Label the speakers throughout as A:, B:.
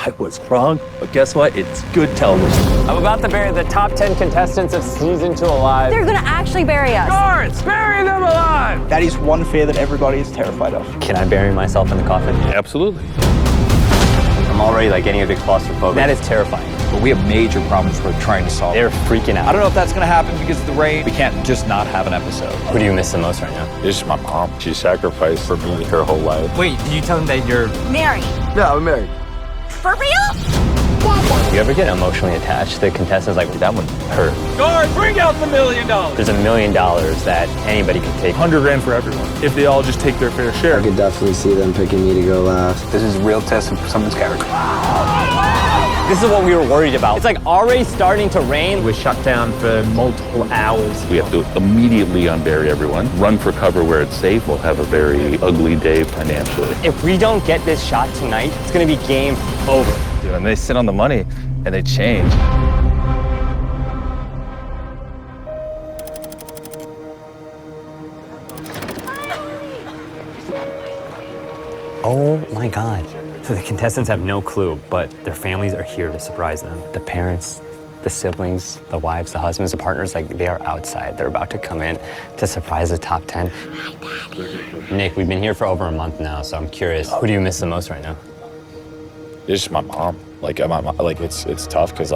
A: I was wrong, but guess what? It's good television.
B: I'm about to bury the top 10 contestants of season 2 alive.
C: They're gonna actually bury us.
B: Guards, bury them alive!
D: That is one fear that everybody is terrified of.
B: Can I bury myself in the coffin?
A: Absolutely.
B: I'm already getting a bit claustrophobic. That is terrifying.
E: But we have major problems we're trying to solve.
B: They're freaking out.
E: I don't know if that's gonna happen because of the rain. We can't just not have an episode.
B: Who do you miss the most right now?
A: This is my mom. She sacrificed for me her whole life.
B: Wait, did you tell them that you're...
C: Married.
D: Yeah, I'm married.
C: For real?
B: You ever get emotionally attached to contestants? Like, that one hurt.
A: Guard, bring out the $1 million.
B: There's $1 million that anybody can take.
F: 100 grand for everyone, if they all just take their fair share.
G: I could definitely see them picking me to go last.
E: This is a real test of someone's character.
B: This is what we were worried about. It's already starting to rain.
F: We're shut down for multiple hours.
A: We have to immediately unbury everyone, run for cover where it's safe. We'll have a very ugly day financially.
B: If we don't get this shot tonight, it's gonna be game over.
E: Dude, and they sit on the money and they change.
B: Oh my God. So the contestants have no clue, but their families are here to surprise them. The parents, the siblings, the wives, the husbands, the partners, they are outside. They're about to come in to surprise the top 10. Hi, Daddy. Nick, we've been here for over a month now, so I'm curious. Who do you miss the most right now?
A: It's just my mom. It's tough because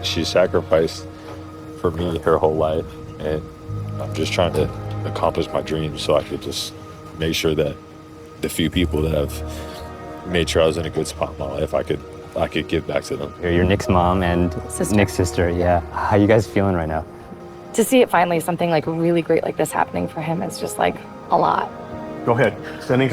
A: she sacrificed for me her whole life, and I'm just trying to accomplish my dreams so I could just make sure that the few people that have made sure I was in a good spot in my life, I could give back to them.
B: You're Nick's mom and Nick's sister, yeah. How you guys feeling right now?
H: To see it finally, something really great like this happening for him is just a lot.
F: Go ahead. Sending.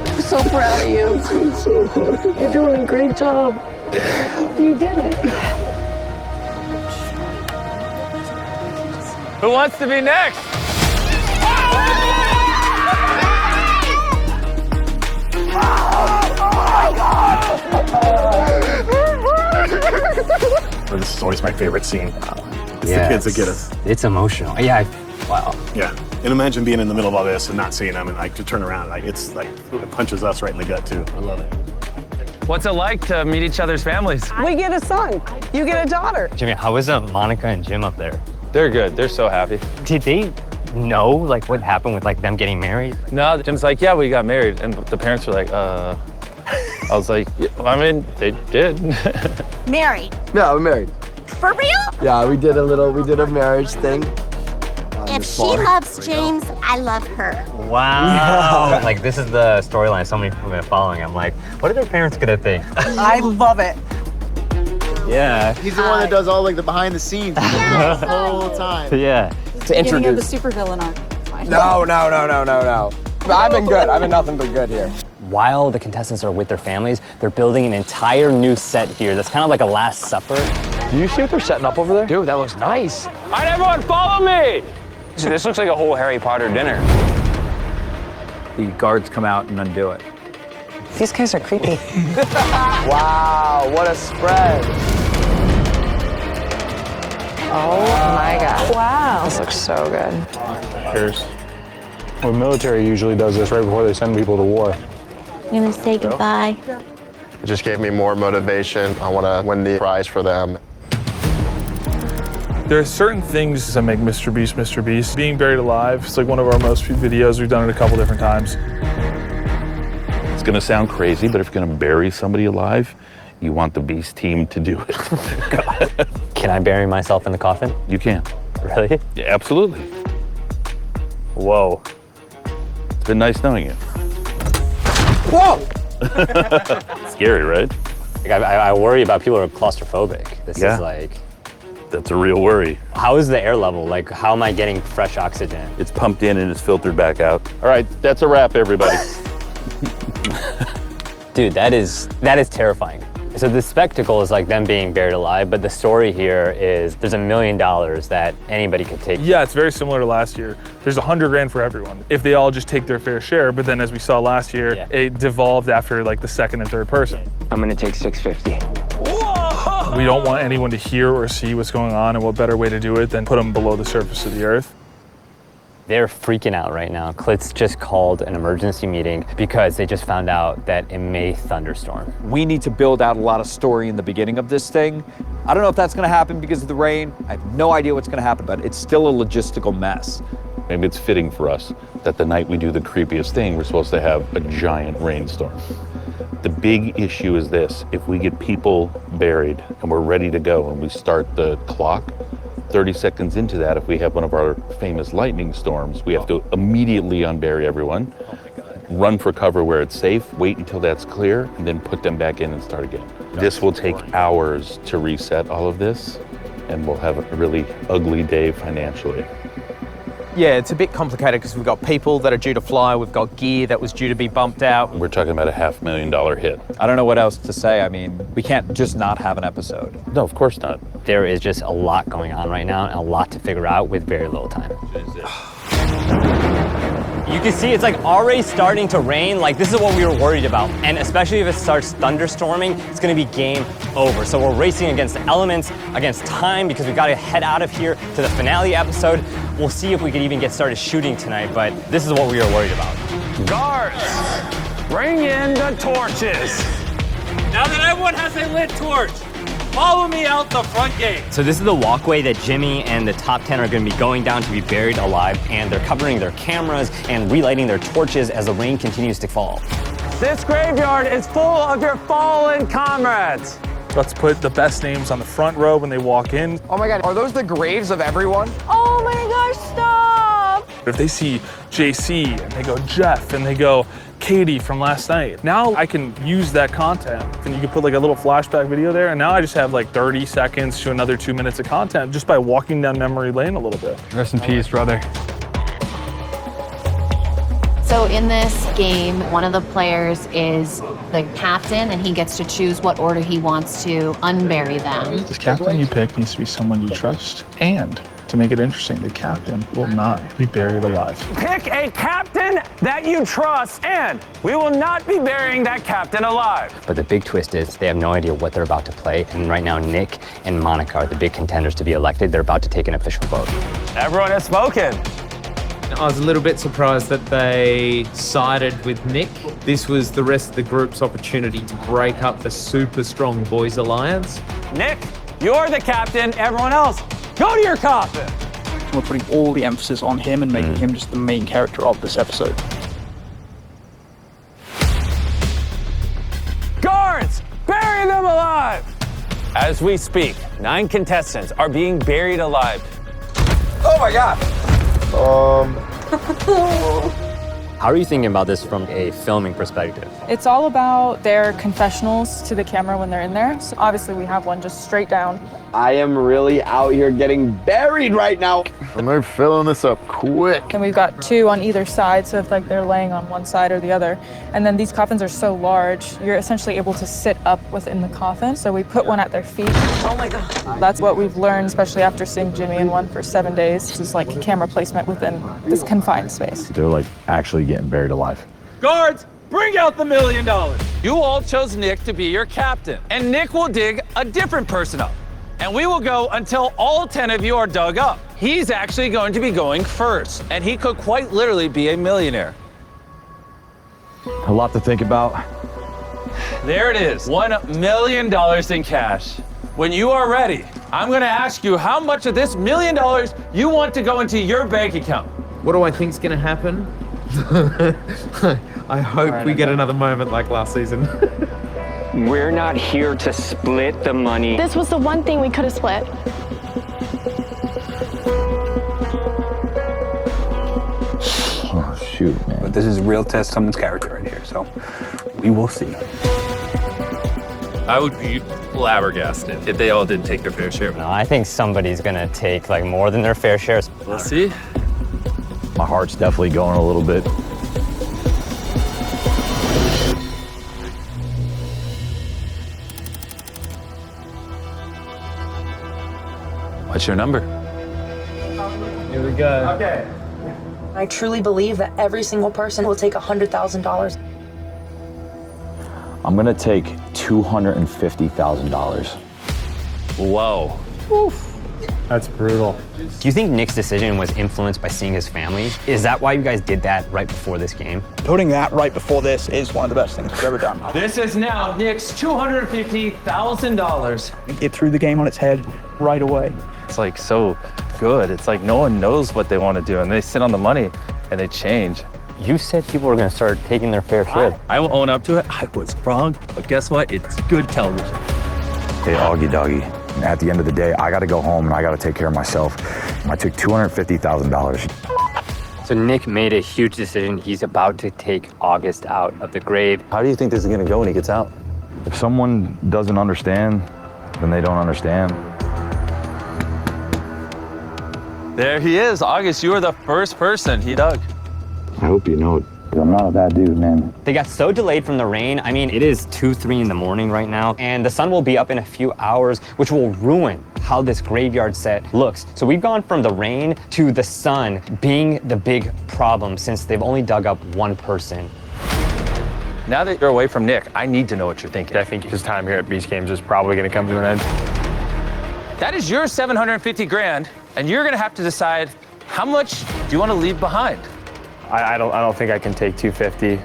H: I'm so proud of you. You're doing a great job. You did it.
B: Who wants to be next?
F: This is always my favorite scene. It's
B: Yeah,
F: the kids that get us.
B: It's emotional. Yeah, wow.
F: Yeah. And imagine being in the middle of all this and not seeing them and to turn around. It punches us right in the gut too. I love it.
B: What's it like to meet each other's families?
I: We get a son. You get a daughter.
B: Jimmy, how is Monica and Jim up there?
A: They're good. They're so happy.
B: Did they know what happened with them getting married?
A: No, Jim's like, yeah, we got married, and the parents were like, I was like, yeah, I mean, they did.
C: Married.
D: Yeah, I'm married.
C: For real?
D: Yeah, we did a marriage thing.
C: If she loves James, I love her.
B: Wow. This is the storyline so many people have been following. I'm like, what are their parents gonna think?
I: I love it.
B: Yeah.
D: He's the one that does all the behind the scenes the whole time.
B: Yeah.
H: To introduce the supervillain on.
D: No. I've been good. I've been nothing but good here.
B: While the contestants are with their families, they're building an entire new set here that's kind of like a Last Supper.
D: Do you see what they're setting up over there?
B: Dude, that looks nice. All right, everyone, follow me. So this looks like a whole Harry Potter dinner.
E: The guards come out and undo it.
I: These guys are creepy.
D: Wow, what a spread.
H: Oh my God.
I: Wow.
H: This looks so good.
F: Cheers. Well, military usually does this right before they send people to war.
C: You gonna say goodbye?
G: It just gave me more motivation. I want to win the prize for them.
F: There are certain things that make Mr. Beast Mr. Beast. Being buried alive, it's one of our most viewed videos. We've done it a couple different times.
A: It's gonna sound crazy, but if you're gonna bury somebody alive, you want the Beast team to do it.
B: Can I bury myself in the coffin?
A: You can.
B: Really?
A: Yeah, absolutely.
B: Whoa.
A: It's been nice knowing you.
D: Whoa!
A: Scary, right?
B: I worry about people who are claustrophobic. This
A: Yeah.
B: is
A: That's a real worry.
B: how is the air level? How am I getting fresh oxygen?
A: It's pumped in and it's filtered back out. All right, that's a wrap, everybody.
B: Dude, that is terrifying. So the spectacle is them being buried alive, but the story here is there's $1 million that anybody could take.
F: Yeah, it's very similar to last year. There's 100 grand for everyone, if they all just take their fair share. But then as we saw last year, it devolved after the second and third person.
D: I'm gonna take 650.
F: Whoa!
J: We don't want anyone to hear or see what's going on, and what better way to do it than put them below the surface of the earth.
B: They're freaking out right now. Klitz just called an emergency meeting because they just found out that it may thunderstorm.
E: We need to build out a lot of story in the beginning of this thing. I don't know if that's going to happen because of the rain. I have no idea what's going to happen, but it's still a logistical mess.
K: Maybe it's fitting for us that the night we do the creepiest thing, we're supposed to have a giant rainstorm. The big issue is this: if we get people buried and we're ready to go and we start the clock, 30 seconds into that, if we have one of our famous lightning storms, we have to immediately unbury everyone, run for cover where it's safe, wait until that's clear, and then put them back in and start again. This will take hours to reset all of this, and we'll have a really ugly day financially.
L: Yeah, it's a bit complicated because we've got people that are due to fly, we've got gear that was due to be bumped out.
K: We're talking about a $500,000 hit.
E: I don't know what else to say. I mean, we can't just not have an episode.
K: No, of course not.
B: There is just a lot going on right now and a lot to figure out with very little time. You can see it's like already starting to rain. Like, this is what we were worried about. And especially if it starts thunderstorming, it's gonna be game over. So we're racing against the elements, against time, because we gotta head out of here to the finale episode. We'll see if we could even get started shooting tonight, but this is what we were worried about.
M: Guards, bring in the torches. Now that everyone has a lit torch, follow me out the front gate.
B: So this is the walkway that Jimmy and the top 10 are going to be going down to be buried alive, and they're covering their cameras and relighting their torches as the rain continues to fall.
M: This graveyard is full of your fallen comrades.
J: Let's put the best names on the front row when they walk in.
D: Oh my God, are those the graves of everyone?
H: Oh my gosh, stop!
J: If they see JC and they go Jeff and they go Katie from last night, now I can use that content, and you can put like a little flashback video there, and now I just have like 30 seconds to another 2 minutes of content just by walking down memory lane a little bit.
B: Rest in peace, brother.
N: So in this game, one of the players is the captain, and he gets to choose what order he wants to unbury them.
J: This captain you pick needs to be someone you trust, and to make it interesting, the captain will not be buried alive.
M: Pick a captain that you trust, and we will not be burying that captain alive.
B: But the big twist is they have no idea what they're about to play, and right now Nick and Monica are the big contenders to be elected. They're about to take an official vote.
M: Everyone has spoken.
O: I was a little bit surprised that they sided with Nick. This was the rest of the group's opportunity to break up the super strong boys alliance.
M: Nick, you're the captain. Everyone else, go to your coffin.
P: We're putting all the emphasis on him and making him just the main character of this episode.
M: Guards, bury them alive. As we speak, 9 contestants are being buried alive.
D: Oh my God.
B: How are you thinking about this from a filming perspective?
Q: It's all about their confessionals to the camera when they're in there. So obviously we have one just straight down.
D: I am really out here getting buried right now.
G: And they're filling this up quick.
Q: And we've got 2 on either side, so if like they're laying on one side or the other. And then these coffins are so large, you're essentially able to sit up within the coffin. So we put one at their feet.
I: Oh my God.
Q: That's what we've learned, especially after seeing Jimmy in one for 7 days. This is like camera placement within this confined space.
A: They're like actually getting buried alive.
M: Guards, bring out the $1 million. You all chose Nick to be your captain, and Nick will dig a different person up. And we will go until all 10 of you are dug up. He's actually going to be going first, and he could quite literally be a millionaire.
A: A lot to think about.
M: There it is, $1 million in cash. When you are ready, I'm going to ask you how much of this $1 million you want to go into your bank account.
O: What do I think's gonna happen? I hope we get another moment like last season.
R: We're not here to split the money.
H: This was the one thing we could have split.
A: Oh, shoot, man.
E: But this is a real test someone's character right here, so we will see.
J: I would be flabbergasted if they all didn't take their fair share.
B: No, I think somebody's gonna take like more than their fair share.
J: We'll see.
A: My heart's definitely going a little bit.
K: What's your number?
O: Here we go.
M: Okay.
S: I truly believe that every single person will take $100,000.
A: I'm gonna take $250,000.
K: Whoa.
B: That's brutal. Do you think Nick's decision was influenced by seeing his family? Is that why you guys did that right before this game?
P: Putting that right before this is one of the best things we've ever done.
M: This is now Nick's $250,000.
P: It threw the game on its head right away.
T: It's like so good. It's like no one knows what they want to do and they sit on the money and they change.
B: You said people were gonna start taking their fair share.
T: I will own up to it. I was wrong, but guess what? It's good television.
U: Hey, Augie Doggy. At the end of the day, I got to go home and I got to take care of myself. I took $250,000.
B: So Nick made a huge decision. He's about to take August out of the grave.
U: How do you think this is going to go when he gets out? If someone doesn't understand, then they don't understand.
T: There he is. August, you were the first person he dug.
U: I hope you know it. I'm not a bad dude, man.
B: They got so delayed from the rain. I mean, it is 2, 3 in the morning right now, and the sun will be up in a few hours, which will ruin how this graveyard set looks. So we've gone from the rain to the sun being the big problem since they've only dug up one person.
T: Now that you're away from Nick, I need to know what you're thinking.
L: I think his time here at Beach Games is probably going to come to an end.
M: That is your $750,000, and you're gonna have to decide how much do you want to leave behind.
L: I don't think I can take 250.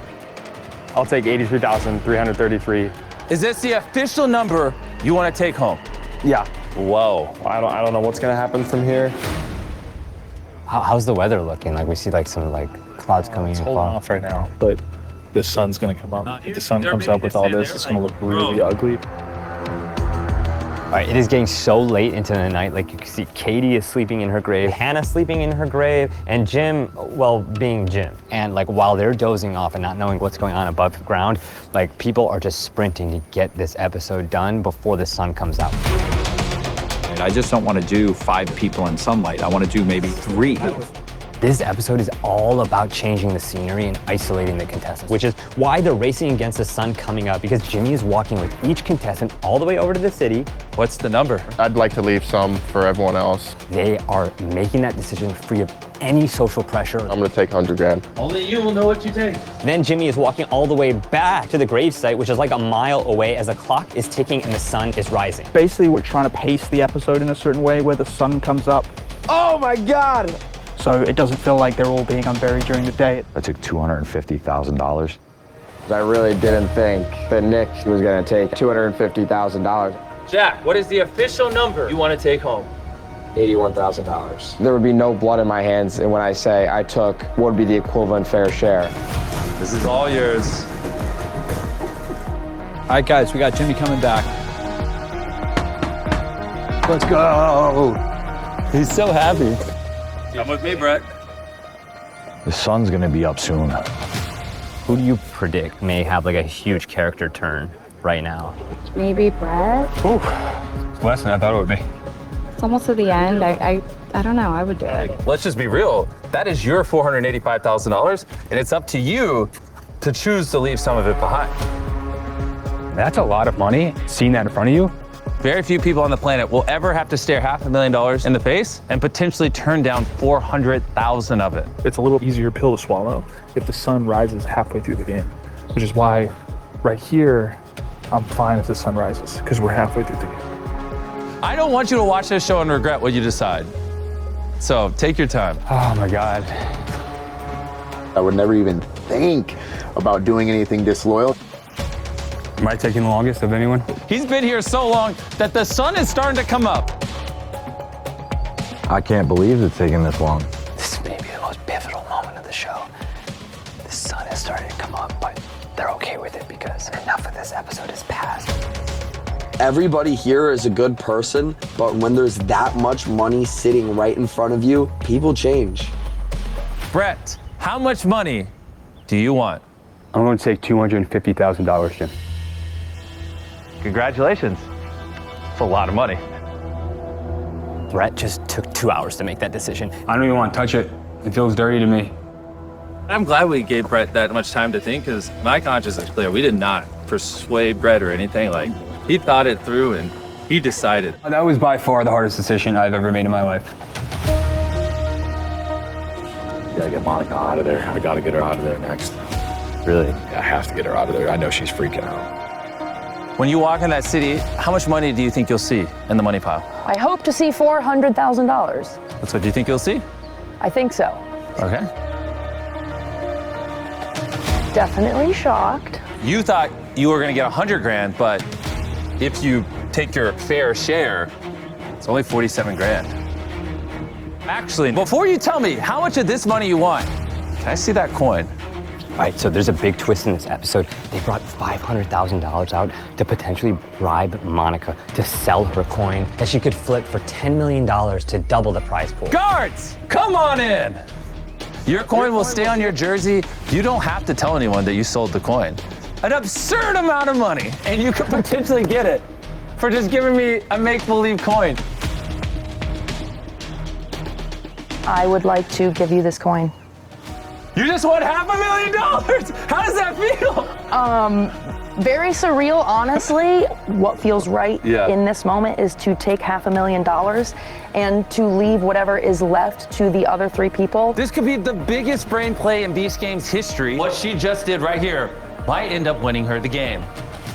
L: I'll take 83,333.
M: Is this the official number you want to take home?
L: Yeah.
T: Whoa.
L: I don't know what's gonna happen from here.
B: How's the weather looking? Like we see like some like clouds coming in.
J: Holding off right now, but the sun's gonna come up. If the sun comes up with all this, it's gonna look really ugly.
B: All right, it is getting so late into the night. Like you can see Katie is sleeping in her grave, Hannah sleeping in her grave, and Jim, well, being Jim. And like while they're dozing off and not knowing what's going on above ground, like people are just sprinting to get this episode done before the sun comes out.
E: And I just don't want to do 5 people in sunlight. I want to do maybe 3.
B: This episode is all about changing the scenery and isolating the contestants, which is why they're racing against the sun coming up, because Jimmy is walking with each contestant all the way over to the city.
T: What's the number?
G: I'd like to leave some for everyone else.
B: They are making that decision free of any social pressure.
G: I'm gonna take $100,000.
M: Only you will know what you take.
B: Then Jimmy is walking all the way back to the gravesite, which is like a mile away as the clock is ticking and the sun is rising.
P: Basically, we're trying to pace the episode in a certain way where the sun comes up.
D: Oh my God!
P: So it doesn't feel like they're all being unburied during the day.
U: I took $250,000.
D: I really didn't think that Nick was going to take $250,000.
M: Jack, what is the official number you want to take home?
D: $81,000. There would be no blood in my hands, and when I say I took what would be the equivalent fair share.
T: This is all yours.
E: All right, guys, we got Jimmy coming back. Let's go.
T: He's so happy. Come with me, Brett.
U: The sun's gonna be up soon.
B: Who do you predict may have like a huge character turn right now?
V: Maybe Brett.
L: Ooh, less than I thought it would be.
V: It's almost to the end. I don't know. I would do it.
M: Let's just be real. That is your $485,000, and it's up to you to choose to leave some of it behind.
L: That's a lot of money. Seeing that in front of you.
M: Very few people on the planet will ever have to stare $500,000 in the face and potentially turn down $400,000 of it.
J: It's a little easier pill to swallow if the sun rises halfway through the game, which is why right here, I'm fine if the sun rises because we're halfway through the game.
M: I don't want you to watch this show and regret what you decide. So take your time.
L: Oh my God.
W: I would never even think about doing anything disloyal.
L: Am I taking the longest of anyone?
M: He's been here so long that the sun is starting to come up.
U: I can't believe it's taking this long.
B: This may be the most pivotal moment of the show. The sun is starting to come up, but they're okay with it because enough of this episode has passed.
X: Everybody here is a good person, but when there's that much money sitting right in front of you, people change.
M: Brett, how much money do you want?
L: I'm going to take $250,000, Jim.
T: Congratulations. It's a lot of money.
B: Brett just took 2 hours to make that decision.
L: I don't even want to touch it. It feels dirty to me.
T: I'm glad we gave Brett that much time to think because my conscience is clear. We did not persuade Brett or anything. Like, he thought it through and he decided.
L: That was by far the hardest decision I've ever made in my life.
U: Gotta get Monica out of there. I gotta get her out of there next.
B: Really?
U: I have to get her out of there. I know she's freaking out.
M: When you walk in that city, how much money do you think you'll see in the money pile?
H: I hope to see $400,000.
M: That's what you think you'll see?
H: I think so.
M: Okay.
H: Definitely shocked.
M: You thought you were gonna get 100 grand, but if you take your fair share, it's only 47 grand. Actually, before you tell me how much of this money you want, can I see that coin?
B: All right, so there's a big twist in this episode. They brought $500,000 out to potentially bribe Monica to sell her coin that she could flip for $10 million to double the prize pool.
M: Guards, come on in. Your coin will stay on your jersey. You don't have to tell anyone that you sold the coin. An absurd amount of money, and you could potentially get it for just giving me a make-believe coin.
H: I would like to give you this coin.
M: You just won $500,000. How does that feel?
H: Very surreal, honestly. What feels right
M: Yeah.
H: in this moment is to take $500,000 and to leave whatever is left to the other 3 people.
M: This could be the biggest brain play in Beast Games history. What she just did right here might end up winning her the game.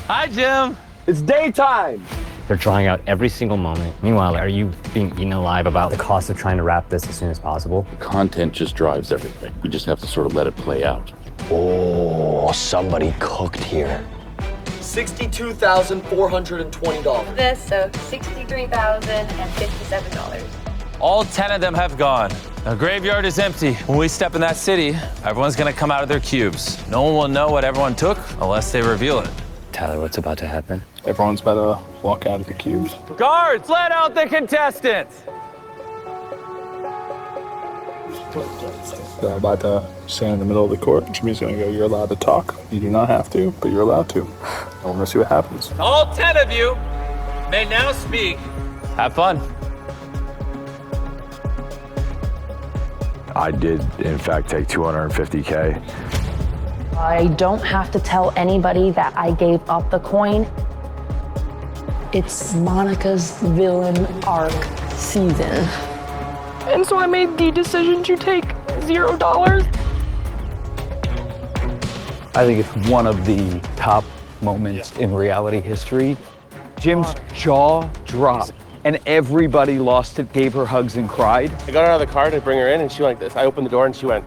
M: Hi, Jim.
D: It's daytime.
B: They're drawing out every single moment. Meanwhile, are you being eaten alive about the cost of trying to wrap this as soon as possible?
K: Content just drives everything. We just have to sort of let it play out.
X: Oh, somebody cooked here. $62,420.
C: This, so $63,057.
M: All 10 of them have gone. The graveyard is empty. When we step in that city, everyone's gonna come out of their cubes. No one will know what everyone took unless they reveal it.
B: Tyler, what's about to happen?
J: Everyone's about to walk out of the cubes.
M: Guards, let out the contestants!
J: They're about to stand in the middle of the court. Jimmy's gonna go, you're allowed to talk. You do not have to, but you're allowed to. I wanna see what happens.
M: All 10 of you may now speak. Have fun.
U: I did, in fact, take $250K.
H: I don't have to tell anybody that I gave up the coin. It's Monica's villain arc season.
Q: And so I made the decision to take $0.
E: I think it's one of the top moments in reality history. Jim's jaw dropped, and everybody lost it, gave her hugs and cried.
D: I got her out of the car to bring her in, and she went like this. I opened the door, and she went.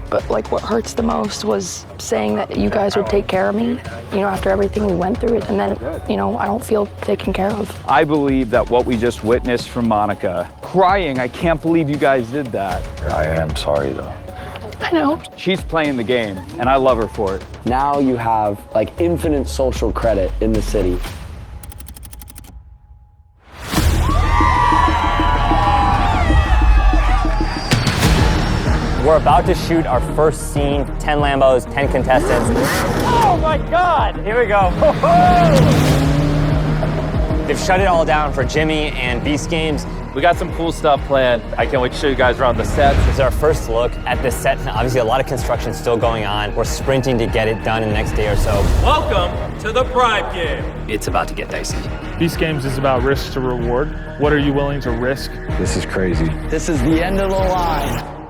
H: But like what hurts the most was saying that you guys would take care of me, you know, after everything we went through, and then, you know, I don't feel taken care of.
E: I believe that what we just witnessed from Monica, crying, I can't believe you guys did that.
U: I am sorry, though.
H: I know.
E: She's playing the game, and I love her for it.
X: Now you have like infinite social credit in the city.
B: We're about to shoot our first scene, 10 Lambos, 10 contestants. Oh my God, here we go. They've shut it all down for Jimmy and Beast Games.
T: We got some cool stuff planned. I can't wait to show you guys around the set.
B: This is our first look at the set. Obviously, a lot of construction still going on. We're sprinting to get it done in the next day or so.
M: Welcome to the Bribe Game.
B: It's about to get dicey.
J: Beast Games is about risk to reward. What are you willing to risk?
U: This is crazy.
X: This is the end of the line.